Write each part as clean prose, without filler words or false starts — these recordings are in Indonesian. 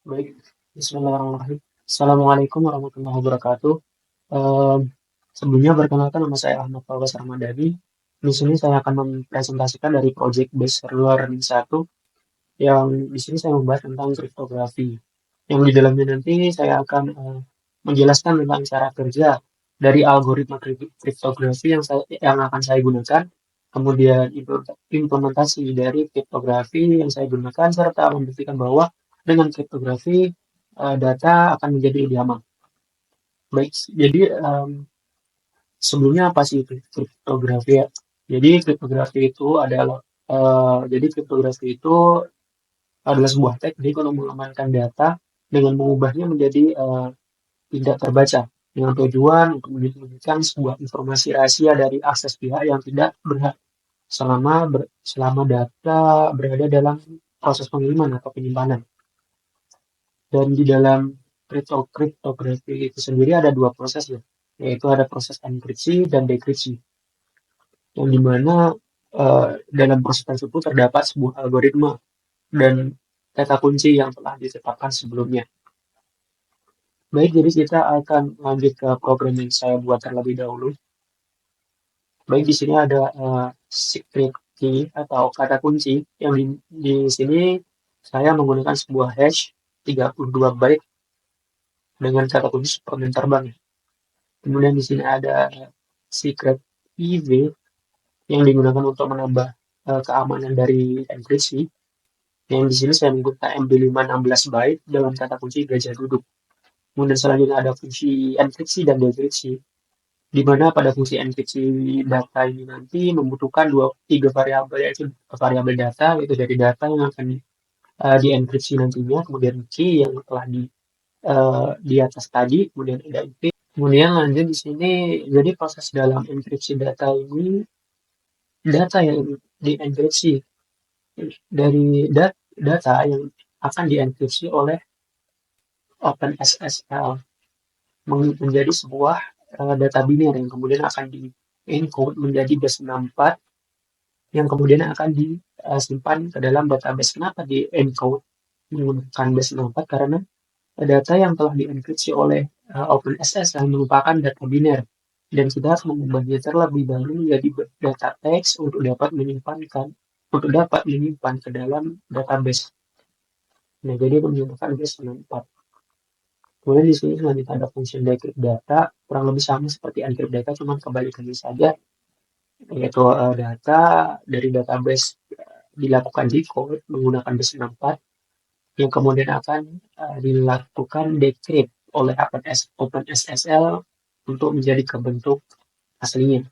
Baik, Bismillahirrahmanirrahim. Assalamualaikum warahmatullahi wabarakatuh. Em, Sebelumnya perkenalkan nama saya Ahmad Fawaz Ramadhani. Di sini saya akan mempresentasikan dari Project Based Learning 1 yang di sini saya membahas tentang kriptografi. Yang di dalamnya nanti saya akan menjelaskan tentang cara kerja dari algoritma kriptografi yang akan saya gunakan, kemudian implementasi dari kriptografi yang saya gunakan serta membuktikan bahwa dengan kriptografi data akan menjadi lebih aman. Baik, jadi sebelumnya apa sih itu kriptografi ya? Jadi kriptografi itu adalah sebuah teknik untuk mengamankan data dengan mengubahnya menjadi tidak terbaca dengan tujuan untuk menyembunyikan sebuah informasi rahasia dari akses pihak yang tidak berhak selama data berada dalam proses pengiriman atau penyimpanan. Dan di dalam kriptografi itu sendiri ada dua proses ya, yaitu ada proses enkripsi dan dekripsi, yang dimana dalam proses tersebut terdapat sebuah algoritma dan kata kunci yang telah ditetapkan sebelumnya. Baik, jadi kita akan lanjut ke program yang saya buat terlebih dahulu. Baik, di sini ada secret key atau kata kunci yang di sini saya menggunakan sebuah hash 32 byte dengan kata kunci Superman terbang. Kemudian di sini ada secret EV yang digunakan untuk menambah keamanan dari enkripsi. Yang di sini saya menggunakan MD516 byte dalam kata kunci gajah duduk. Kemudian selanjutnya ada fungsi enkripsi dan dekripsi, di mana pada fungsi enkripsi data ini nanti membutuhkan tiga variabel, yaitu variabel data, yaitu dari data yang akan dienkripsi nantinya, kemudian key yang telah di atas tadi, kemudian ada IP. Kemudian lanjut di sini, jadi proses dalam enkripsi data ini, data yang dienkripsi dari data yang akan dienkripsi oleh OpenSSL menjadi sebuah data biner yang kemudian akan di-encode menjadi base 64 yang kemudian akan disimpan ke dalam database. Kenapa di-encode menggunakan base 64? Karena data yang telah dienkripsi oleh OpenSSL merupakan data biner dan kita harus mengubahnya terlebih dahulu menjadi data teks untuk dapat menyimpan ke dalam database. Nah, jadi menggunakan base 64. Kemudian di sini selanjutnya ada fungsi decrypt data, kurang lebih sama seperti encrypt data, cuma kebalikannya saja, yaitu data dari database dilakukan decode menggunakan base 64 yang kemudian akan dilakukan decrypt oleh OpenSSL untuk menjadi ke bentuk aslinya.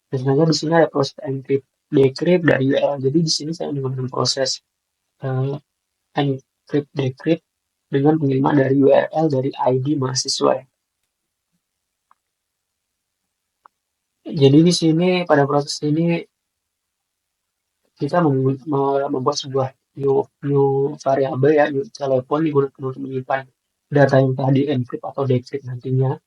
Dan selanjutnya di sini ada proses encrypt decrypt dari URL. Jadi di sini saya menggunakan proses encrypt decrypt dengan pengiriman dari URL dari ID mahasiswa. Jadi di sini pada proses ini kita membuat sebuah new variabel ya, new telepon digunakan untuk menyimpan data yang telah di-encrypt atau decrypt nantinya.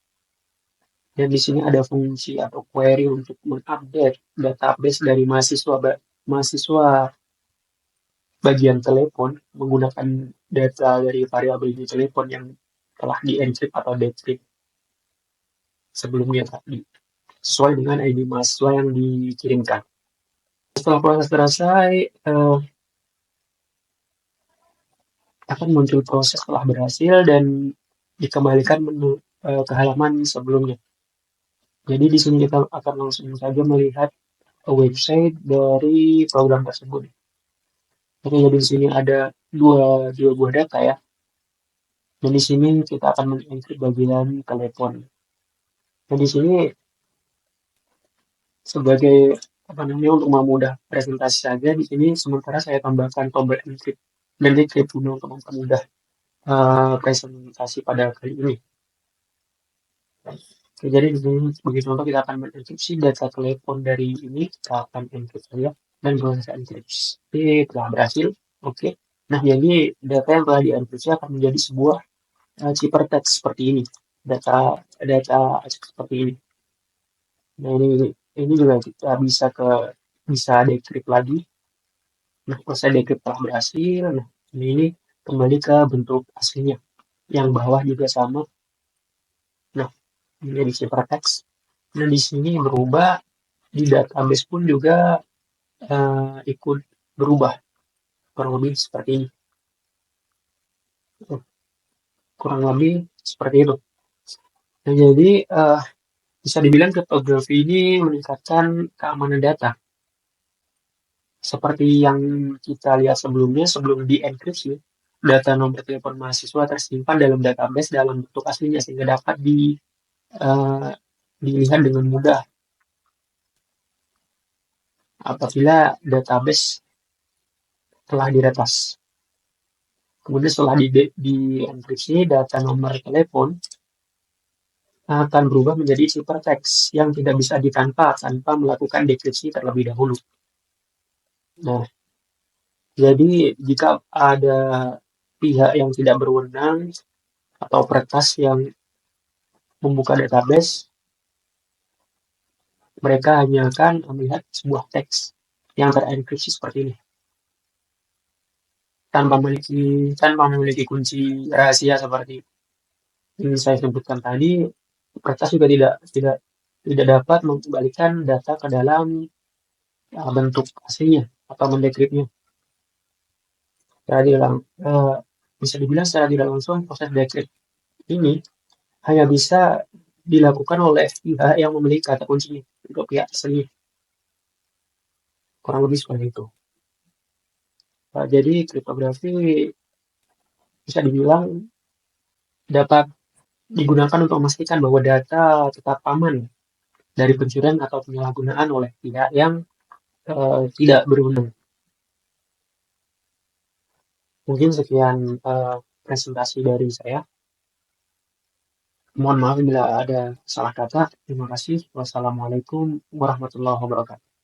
Dan di sini ada fungsi atau query untuk mengupdate database dari mahasiswa bagian telepon menggunakan data dari variabel di telepon yang telah di-encrypt atau decrypt sebelumnya tadi, sesuai dengan ID mahasiswa yang dikirimkan. Setelah proses selesai, akan muncul proses telah berhasil dan dikembalikan ke halaman sebelumnya. Jadi di sini kita akan langsung saja melihat website dari program tersebut. Oke, jadi di sini ada dua buah data ya. Dan di sini kita akan mengenkrit bagian telepon. Dan di sini sebagai apa namanya untuk memudah presentasi saja, di sini sementara saya tambahkan tombol encrypt dan decrypt untuk mempermudah presentasi pada kali ini. Oke, jadi di sini sebagai contoh kita akan mengenkripsi data telepon dari ini, kita akan encrypt saja dan proses enkripsi telah berhasil. Oke. Nah, jadi data yang telah dienkripsi akan menjadi sebuah ciphertext seperti ini. Data seperti ini. Nah, ini juga kita bisa decrypt lagi. Nah, proses decrypt telah berhasil. Nah, ini kembali ke bentuk aslinya. Yang bawah juga sama. Nah, menjadi ciphertext. Nah, di sini berubah, di database pun juga ikut berubah, kurang lebih seperti ini. Kurang lebih seperti itu. Nah, jadi bisa dibilang kriptografi ini meningkatkan keamanan data. Seperti yang kita lihat sebelumnya, sebelum dienkripsi, data nomor telepon mahasiswa tersimpan dalam database dalam bentuk aslinya sehingga dapat eh, dilihat dengan mudah apabila database telah diretas. Kemudian setelah dienkripsi, data nomor telepon akan berubah menjadi ciphertext yang tidak bisa ditanpa tanpa melakukan dekripsi terlebih dahulu. Nah, jadi jika ada pihak yang tidak berwenang atau peretas yang membuka database, mereka hanya akan melihat sebuah teks yang terenkripsi seperti ini tanpa memiliki kunci rahasia seperti yang saya sebutkan tadi. Peretas juga tidak tidak tidak dapat mengembalikan data ke dalam bentuk aslinya atau mendekripnya. Secara tidak bisa dibilang secara tidak langsung proses dekrip ini hanya bisa dilakukan oleh pihak yang memiliki kata kuncinya untuk pihak asli. Kurang lebih seperti itu. Jadi kriptografi bisa dibilang dapat digunakan untuk memastikan bahwa data tetap aman dari pencurian atau penyalahgunaan oleh pihak yang tidak berwenang. Mungkin sekian presentasi dari saya. Mohon maaf bila ada salah kata. Terima kasih. Wassalamualaikum warahmatullahi wabarakatuh.